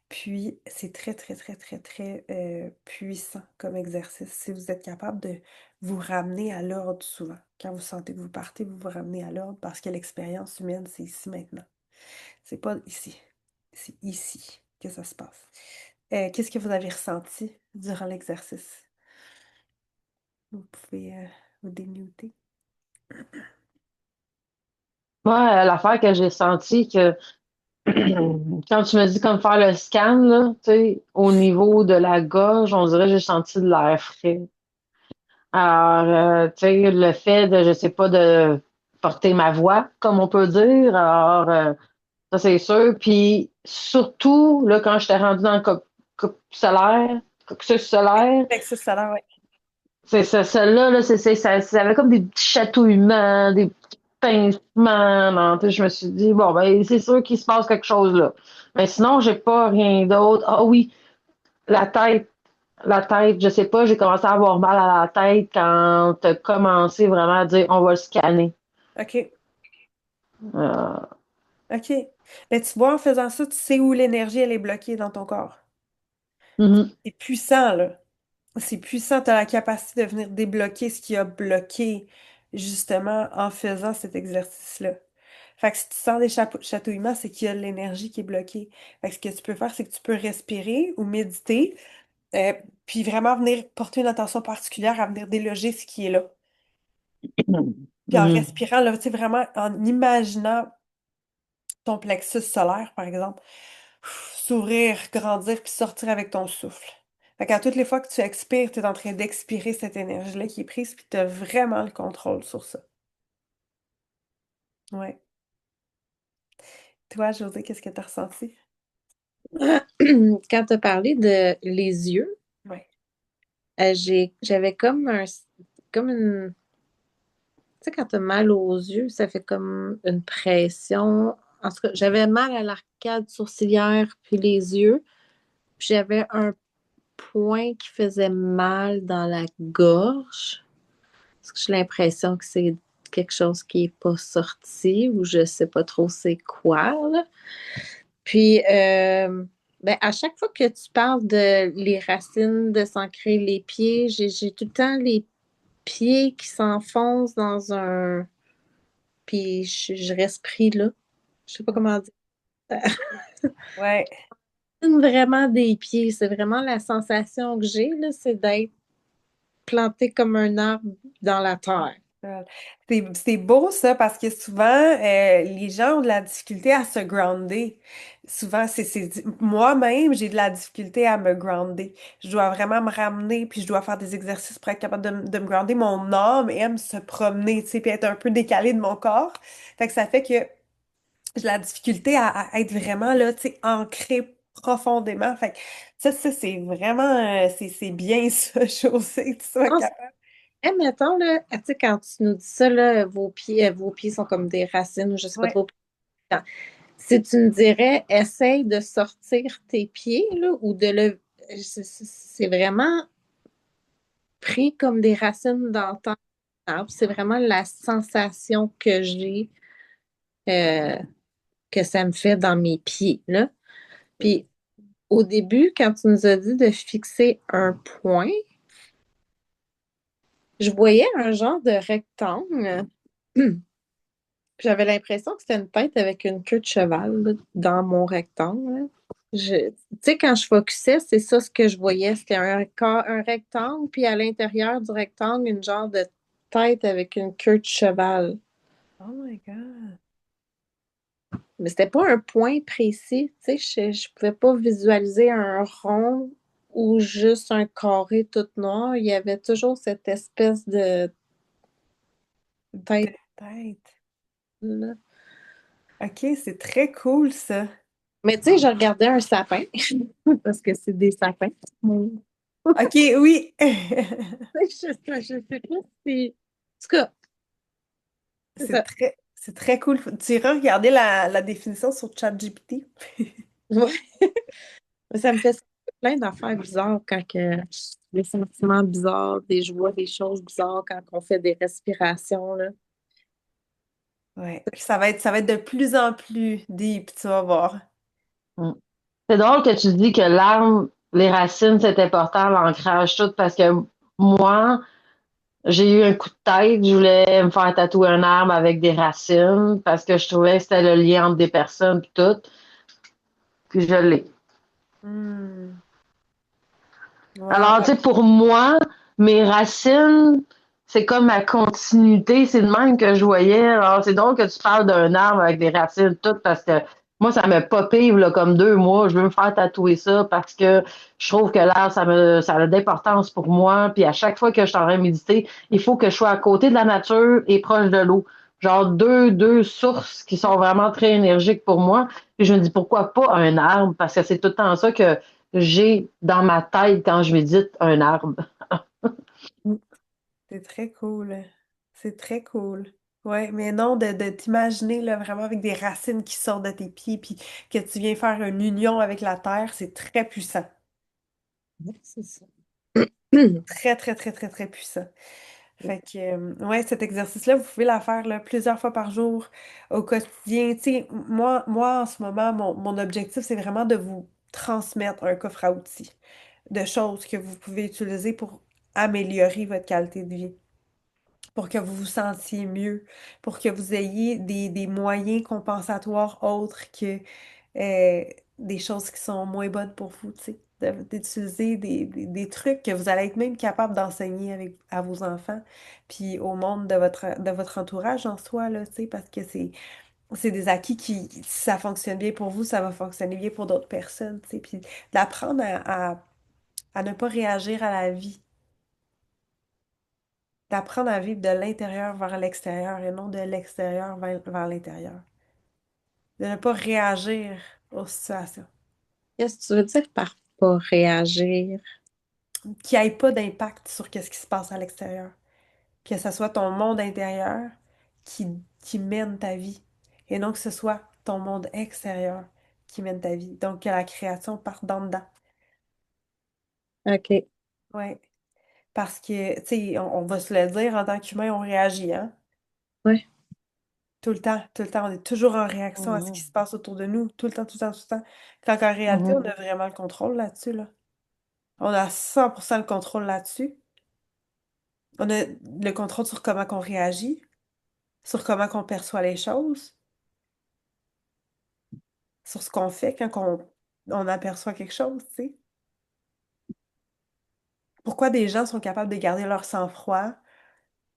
Puis, c'est très, très, très, très, très puissant comme exercice. Si vous êtes capable de vous ramener à l'ordre souvent. Quand vous sentez que vous partez, vous vous ramenez à l'ordre parce que l'expérience humaine, c'est ici maintenant. C'est pas ici. C'est ici que ça se passe. Qu'est-ce que vous avez ressenti durant l'exercice? Vous pouvez vous démuter. Moi, l'affaire que j'ai senti que quand tu me dis comme faire le scan, là, tu sais, au niveau de la gorge, on dirait que j'ai senti de l'air frais. Alors, tu sais, le fait de, je sais pas, de porter ma voix, comme on peut dire. Alors, Ça, c'est sûr. Puis surtout, là, quand j'étais rendue dans le coccyx solaire, Plexus solaire, ouais. c'est ça, celle-là, là, ça avait comme des petits chatouillements, des petits pincements. Non, tu sais, je me suis dit, bon, ben, c'est sûr qu'il se passe quelque chose là. Mais sinon, j'ai pas rien d'autre. Ah oui, la tête. La tête, je sais pas, j'ai commencé à avoir mal à la tête quand t'as commencé vraiment à dire on va le scanner. OK. Euh, OK. Mais tu vois, en faisant ça, tu sais où l'énergie, elle est bloquée dans ton corps. mhm, C'est puissant, là. C'est puissant, tu as la capacité de venir débloquer ce qui a bloqué, justement, en faisant cet exercice-là. Fait que si tu sens des chatouillements, c'est qu'il y a de l'énergie qui est bloquée. Fait que ce que tu peux faire, c'est que tu peux respirer ou méditer, euh, puis vraiment venir porter une attention particulière à venir déloger ce qui est là. Puis en mhm. respirant, là, tu sais, vraiment en imaginant ton plexus solaire, par exemple, s'ouvrir, grandir, puis sortir avec ton souffle. Fait qu'à toutes les fois que tu expires, tu es en train d'expirer cette énergie-là qui est prise, puis tu as vraiment le contrôle sur ça. Ouais. Toi, José, qu'est-ce que tu as ressenti? Quand tu as parlé de les yeux, Ouais. j'avais comme une, tu sais, quand tu as mal aux yeux, ça fait comme une pression. En tout cas, j'avais mal à l'arcade sourcilière puis les yeux. Puis j'avais un point qui faisait mal dans la gorge. Parce que j'ai l'impression que c'est quelque chose qui n'est pas sorti ou je sais pas trop c'est quoi, là. Puis, ben, à chaque fois que tu parles de les racines, de s'ancrer les pieds, j'ai tout le temps les pieds qui s'enfoncent dans un. Puis, je reste pris là. Je sais pas comment dire. Ouais. Vraiment des pieds. C'est vraiment la sensation que j'ai, là, c'est d'être planté comme un arbre dans la terre. C'est beau ça parce que souvent les gens ont de la difficulté à se grounder. Souvent, moi-même, j'ai de la difficulté à me grounder. Je dois vraiment me ramener puis je dois faire des exercices pour être capable de me grounder. Mon âme aime se promener, tu sais, puis être un peu décalée de mon corps. Fait que ça fait que j'ai de la difficulté à être vraiment là, tu sais, ancrée profondément. Fait que ça c'est vraiment, c'est bien ça, José, que tu sois Non, capable. mettons, là, tu sais, quand tu nous dis ça, là, vos pieds sont comme des racines, ou je sais pas Ouais. trop. Si tu me dirais, essaye de sortir tes pieds, là, ou de le. C'est vraiment pris comme des racines dans ton arbre. C'est vraiment la sensation que j'ai, euh, que ça me fait dans mes pieds, là. Puis, au début, quand tu nous as dit de fixer un point, je voyais un genre de rectangle. J'avais l'impression que c'était une tête avec une queue de cheval là, dans mon rectangle. Là. Tu sais, quand je focusais, c'est ça ce que je voyais. C'était un rectangle, puis à l'intérieur du rectangle, une genre de tête avec une queue de cheval. Oh my God. Mais c'était pas un point précis. Tu sais, je pouvais pas visualiser un rond ou juste un carré tout noir. Il y avait toujours cette espèce de De tête tête. OK, c'est très cool ça. Mais tu sais, je regardais un sapin, parce que c'est des sapins. Mm. OK, oui. Je sais pas si. En tout cas, c'est ça. C'est très cool. Tu iras regarder la définition sur ChatGPT. Ouais. Ça me fait plein d'affaires bizarres quand que des sentiments bizarres, des joies, des choses bizarres quand on fait des respirations, là. Ouais. Puis ça va être de plus en plus deep, tu vas voir. Mm. C'est drôle que tu dis que l'arbre, les racines, c'est important, l'ancrage, tout, parce que moi, j'ai eu un coup de tête, je voulais me faire tatouer un arbre avec des racines parce que je trouvais que c'était le lien entre des personnes puis tout, puis je l'ai. Hmm. Alors, Wow. tu sais, pour moi, mes racines, c'est comme ma continuité, c'est de même que je voyais. Alors, c'est drôle que tu parles d'un arbre avec des racines toutes parce que moi, ça m'a popé là, comme 2 mois. Je veux me faire tatouer ça parce que je trouve que l'arbre, ça a d'importance pour moi. Puis à chaque fois que je suis en train de méditer, il faut que je sois à côté de la nature et proche de l'eau. genre deux sources qui sont vraiment très énergiques pour moi. Puis je me dis pourquoi pas un arbre, parce que c'est tout le temps ça que j'ai dans ma tête quand je médite un arbre. Mm. C'est très cool. C'est très cool. Ouais, mais non, de t'imaginer là, vraiment avec des racines qui sortent de tes pieds, puis que tu viens faire une union avec la terre, c'est très puissant. Ouais, c'est ça. Très, très, très, très, très puissant. Fait que, ouais, cet exercice-là, vous pouvez la faire là, plusieurs fois par jour au quotidien. Tu sais, moi, en ce moment, mon objectif, c'est vraiment de vous transmettre un coffre à outils de choses que vous pouvez utiliser pour améliorer votre qualité de vie, pour que vous vous sentiez mieux, pour que vous ayez des moyens compensatoires autres que euh, des choses qui sont moins bonnes pour vous, tu sais. D'utiliser des trucs que vous allez être même capable d'enseigner à vos enfants, puis au monde de votre entourage en soi, là, tu sais, parce que c'est des acquis qui, si ça fonctionne bien pour vous, ça va fonctionner bien pour d'autres personnes, tu sais, puis d'apprendre à ne pas réagir à la vie, d'apprendre à vivre de l'intérieur vers l'extérieur et non de l'extérieur vers l'intérieur, de ne pas réagir aux situations, Qu'est-ce que tu veux dire par pas réagir? qu'il n'y ait pas d'impact sur ce qui se passe à l'extérieur, que ce soit ton monde intérieur qui mène ta vie et non que ce soit ton monde extérieur qui mène ta vie. Donc que la création parte d'en dedans. OK. Ouais. Parce que, tu sais, on va se le dire, en tant qu'humain, on réagit, hein? Ouais. Tout le temps, on est toujours en réaction à ce qui Mhm. se passe autour de nous, tout le temps, tout le temps, tout le temps. Quand en réalité, on Mhm. a vraiment le contrôle là-dessus, là. On a 100% le contrôle là-dessus. On a le contrôle sur comment qu'on réagit, sur comment qu'on perçoit les choses, sur ce qu'on fait quand on aperçoit quelque chose, tu sais. Pourquoi des gens sont capables de garder leur sang-froid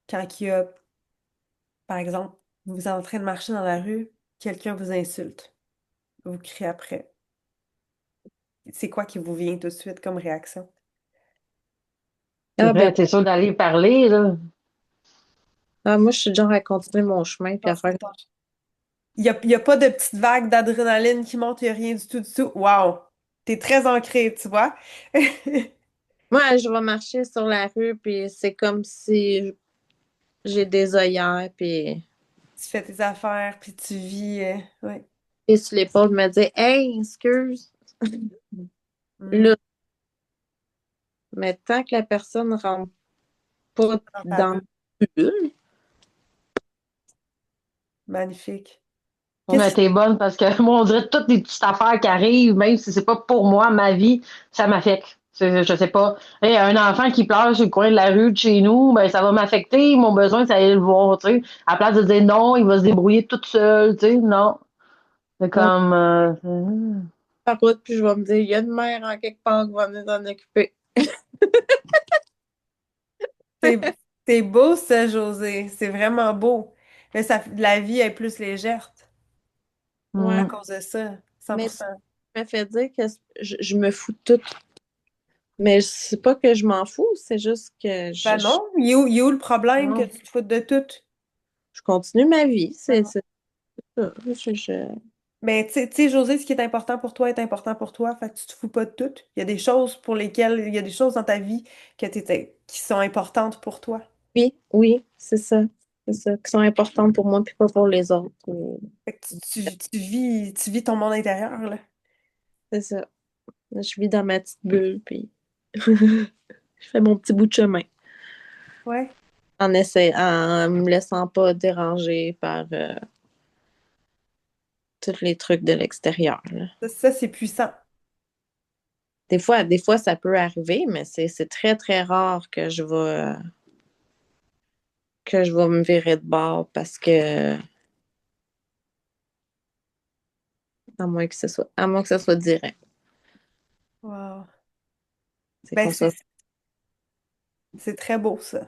quand il y a, par exemple, vous êtes en train de marcher dans la rue, quelqu'un vous insulte, vous crie après. C'est quoi qui vous vient tout de suite comme réaction? C'est Ah ben, vrai, t'es sûr d'aller parler, là. moi, je suis du genre à continuer mon chemin puis à faire. Il y a pas de petite vague d'adrénaline qui monte, il n'y a rien du tout, du tout. Wow! T'es très ancré, tu vois? Moi, je vais marcher sur la rue puis c'est comme si j'ai des œillères puis Tu fais tes affaires, puis tu vis. Ouais. et sur l'épaule me dire Hey, excuse. Mm. Là, mais tant que la personne rentre pas Dans ta dans bulle. ma bulle, Magnifique. Mais Qu'est-ce qui... t'es bonne parce que moi, on dirait toutes les petites affaires qui arrivent, même si c'est pas pour moi, ma vie, ça m'affecte. Je sais pas. Hey, un enfant qui pleure sur le coin de la rue de chez nous, ben ça va m'affecter. Mon besoin, c'est d'aller le voir, tu sais. À la place de dire non, il va se débrouiller tout seul, tu sais. Non. C'est on comme la route puis je vais me dire il y a une mère en quelque part qui va venir s'en occuper. C'est c'est beau, ça, José. C'est vraiment beau. Mais la vie est plus légère à Ouais. hum, cause de ça. Mais 100%. ça me fait dire que je me fous de tout. Mais c'est pas que je m'en fous, c'est juste que Ben non, il est où le problème que non. tu te foutes de tout? je continue ma vie. Ben C'est non. ça. Mais tu sais, José, ce qui est important pour toi est important pour toi. Fait que tu te fous pas de tout. Il y a des choses pour lesquelles, il y a des choses dans ta vie qui sont importantes pour toi. Oui, oui, c'est ça. C'est ça, qui sont importantes pour moi puis pas pour les autres. Fait que tu vis ton monde intérieur, là. C'est ça. Je vis dans ma petite bulle puis je fais mon petit bout de chemin Ouais. en me laissant pas déranger par tous les trucs de l'extérieur, là. Ça, c'est puissant. Des fois, ça peut arriver, mais c'est très, très rare que je vais me virer de bord parce que, à moins que ce soit direct. Wow. C'est Ben, qu'on soit. c'est très beau, ça.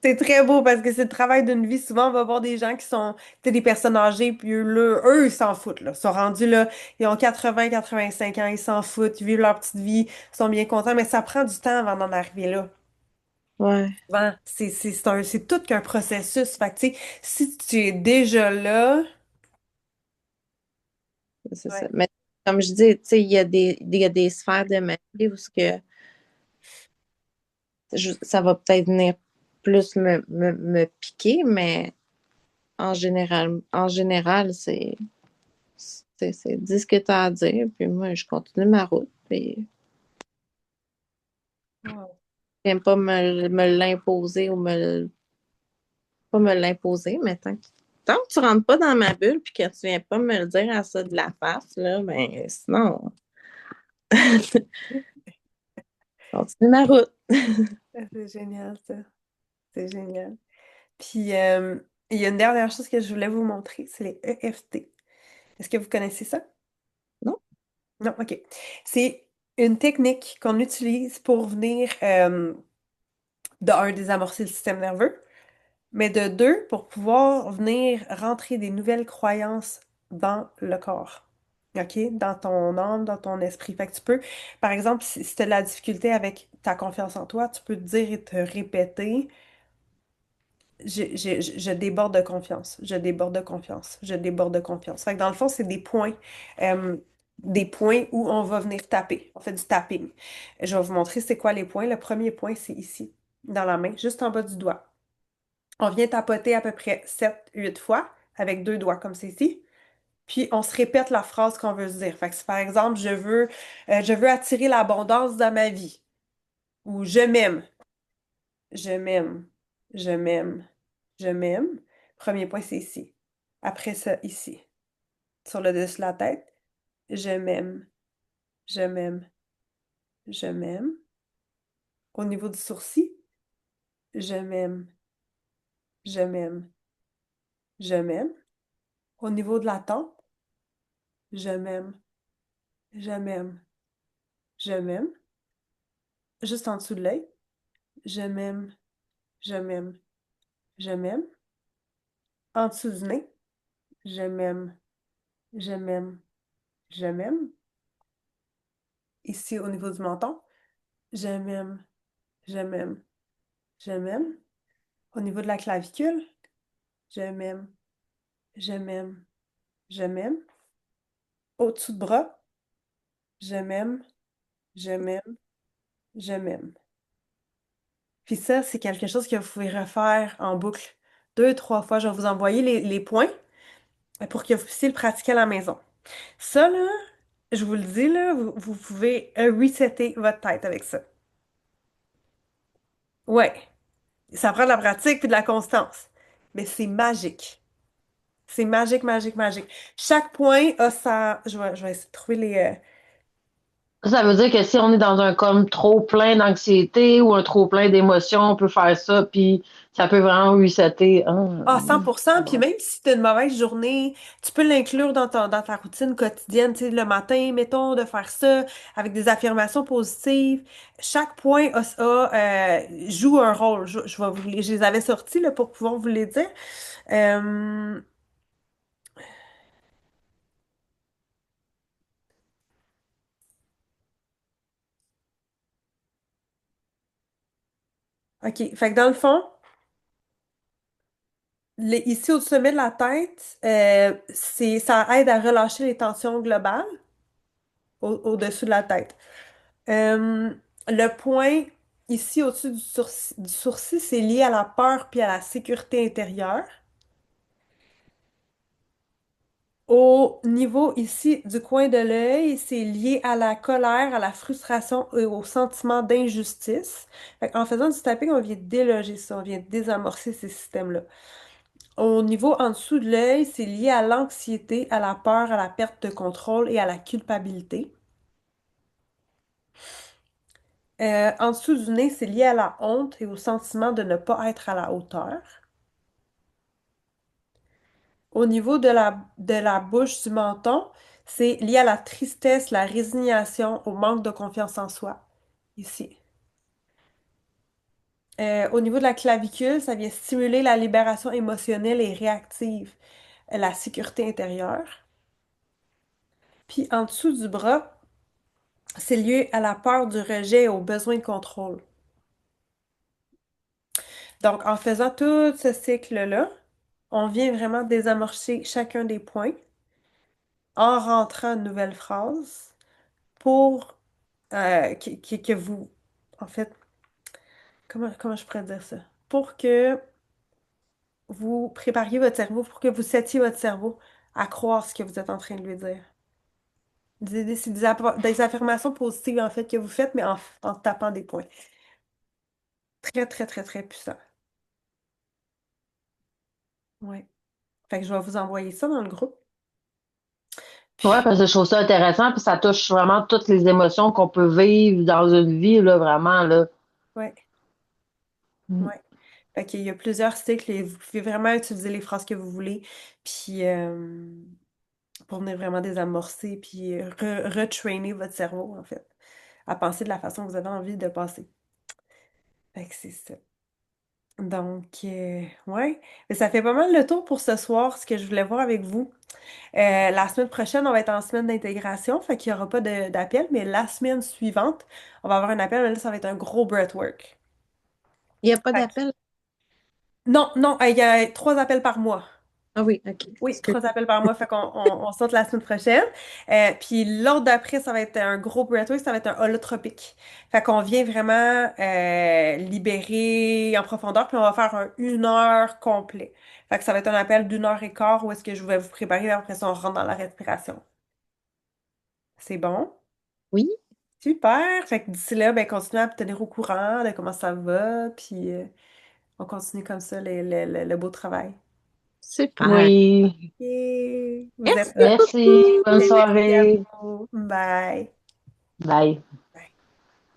C'est très beau parce que c'est le travail d'une vie. Souvent, on va voir des gens qui sont, tu sais, des personnes âgées, puis eux, ils s'en foutent, là. Ils sont rendus là, ils ont 80, 85 ans, ils s'en foutent, ils vivent leur petite vie, ils sont bien contents, mais ça prend du temps avant d'en arriver là. Ouais, Souvent, c'est tout qu'un processus. Fait que, tu sais, si tu es déjà là, c'est ça. ouais, Mais comme je dis, tu sais, il y a des sphères de ma vie où ce que ça va peut-être venir plus me piquer, mais en général, dis ce que tu as à dire, puis moi, je continue ma route, puis wow. je viens pas me l'imposer ou pas me l'imposer, mais tant que tu rentres pas dans ma bulle, puis que tu viens pas me le dire à ça de la face, là, ben sinon, continue ma route. C'est génial, ça. C'est génial. Puis, il y a une dernière chose que je voulais vous montrer, c'est les EFT. Est-ce que vous connaissez ça? Non? Non, OK. C'est une technique qu'on utilise pour venir, de un, désamorcer le système nerveux, mais de deux, pour pouvoir venir rentrer des nouvelles croyances dans le corps. OK? Dans ton âme, dans ton esprit. Fait que tu peux, par exemple, si tu as de la difficulté avec ta confiance en toi, tu peux te dire et te répéter. Je déborde de confiance. Je déborde de confiance. Je déborde de confiance. Fait que dans le fond, c'est euh, des points où on va venir taper. On fait du tapping. Je vais vous montrer c'est quoi les points. Le premier point, c'est ici, dans la main, juste en bas du doigt. On vient tapoter à peu près 7, 8 fois avec deux doigts comme c'est ici. Puis on se répète la phrase qu'on veut se dire. Fait que si par exemple, je veux attirer l'abondance dans ma vie ou je m'aime. Je m'aime, je m'aime, je m'aime. Premier point, c'est ici. Après ça, ici. Sur le dessus de la tête, je m'aime, je m'aime, je m'aime. Au niveau du sourcil, je m'aime, je m'aime, je m'aime. Au niveau de la tempe, je m'aime, je m'aime, je m'aime. Juste en dessous de l'œil, je m'aime, je m'aime, je m'aime. En dessous du nez, je m'aime, je m'aime, je m'aime. Ici, au niveau du menton, je m'aime, je m'aime, je m'aime. Au niveau de la clavicule, je m'aime, je m'aime, je m'aime. Au-dessous de bras, je m'aime, je m'aime, je m'aime. Puis ça, c'est quelque chose que vous pouvez refaire en boucle 2, 3 fois. Je vais vous envoyer les points pour que vous puissiez le pratiquer à la maison. Ça, là, je vous le dis, là, vous pouvez resetter votre tête avec ça. Ouais, ça prend de la pratique et de la constance. Mais c'est magique. C'est magique, magique, magique. Chaque point a sa... je vais essayer de trouver les... Ça veut dire que si on est dans un comme trop plein d'anxiété ou un trop plein d'émotions, on peut faire ça, puis ça peut vraiment resetter. Ah, Ah, 100%. Puis bon. même si tu as une mauvaise journée, tu peux l'inclure dans ta routine quotidienne. Tu sais, le matin, mettons, de faire ça avec des affirmations positives. Chaque point joue un rôle. Je vais je les avais sortis là, pour pouvoir vous les dire. Euh, OK. Fait que dans le fond, ici au sommet de la tête, ça aide à relâcher les tensions globales au-dessus de la tête. Euh, le point ici au-dessus du sourcil, c'est lié à la peur puis à la sécurité intérieure. Au niveau ici du coin de l'œil, c'est lié à la colère, à la frustration et au sentiment d'injustice. En faisant du tapping, on vient déloger ça, on vient désamorcer ces systèmes-là. Au niveau en dessous de l'œil, c'est lié à l'anxiété, à la peur, à la perte de contrôle et à la culpabilité. En dessous du nez, c'est lié à la honte et au sentiment de ne pas être à la hauteur. Au niveau de la bouche, du menton, c'est lié à la tristesse, la résignation, au manque de confiance en soi. Ici. Au niveau de la clavicule, ça vient stimuler la libération émotionnelle et réactive, la sécurité intérieure. Puis en dessous du bras, c'est lié à la peur du rejet et au besoin de contrôle. Donc, en faisant tout ce cycle-là, on vient vraiment désamorcer chacun des points en rentrant une nouvelle phrase pour que vous, en fait, comment je pourrais dire ça? Pour que vous prépariez votre cerveau, pour que vous settiez votre cerveau à croire ce que vous êtes en train de lui dire. C'est des affirmations positives, en fait, que vous faites, mais en tapant des points. Très, très, très, très puissant. Ouais. Fait que je vais vous envoyer ça dans le groupe. Ouais, Puis, parce que je trouve ça intéressant, puis ça touche vraiment toutes les émotions qu'on peut vivre dans une vie, là, vraiment, là. ouais, Mm. ouais. Fait qu'il y a plusieurs cycles et vous pouvez vraiment utiliser les phrases que vous voulez. Puis, pour venir vraiment désamorcer, puis retrainer votre cerveau, en fait, à penser de la façon que vous avez envie de penser. Fait que c'est ça. Donc, ouais. Mais ça fait pas mal le tour pour ce soir, ce que je voulais voir avec vous. La semaine prochaine, on va être en semaine d'intégration, fait qu'il n'y aura pas d'appel, mais la semaine suivante, on va avoir un appel, mais là, ça va être un gros breathwork. Il n'y a pas Fait que- d'appel. Non, non, il y a 3 appels par mois. Ah oui, OK. Oui, Excuse. 3 appels par mois, fait qu'on on saute la semaine prochaine. Puis l'autre d'après, ça va être un gros breathwork, ça va être un holotropique. Fait qu'on vient vraiment libérer en profondeur, puis on va faire un 1 heure complet. Fait que ça va être un appel d'1 heure et quart où est-ce que je vais vous préparer, puis après ça, on rentre dans la respiration. C'est bon? Oui, Super! Fait que d'ici là, ben, continuez à me tenir au courant de comment ça va, puis on continue comme ça le beau travail. super. Oui. Et vous êtes Merci hot. Merci. beaucoup. Bonne Merci à soirée. vous. Bye. Bye. Bye.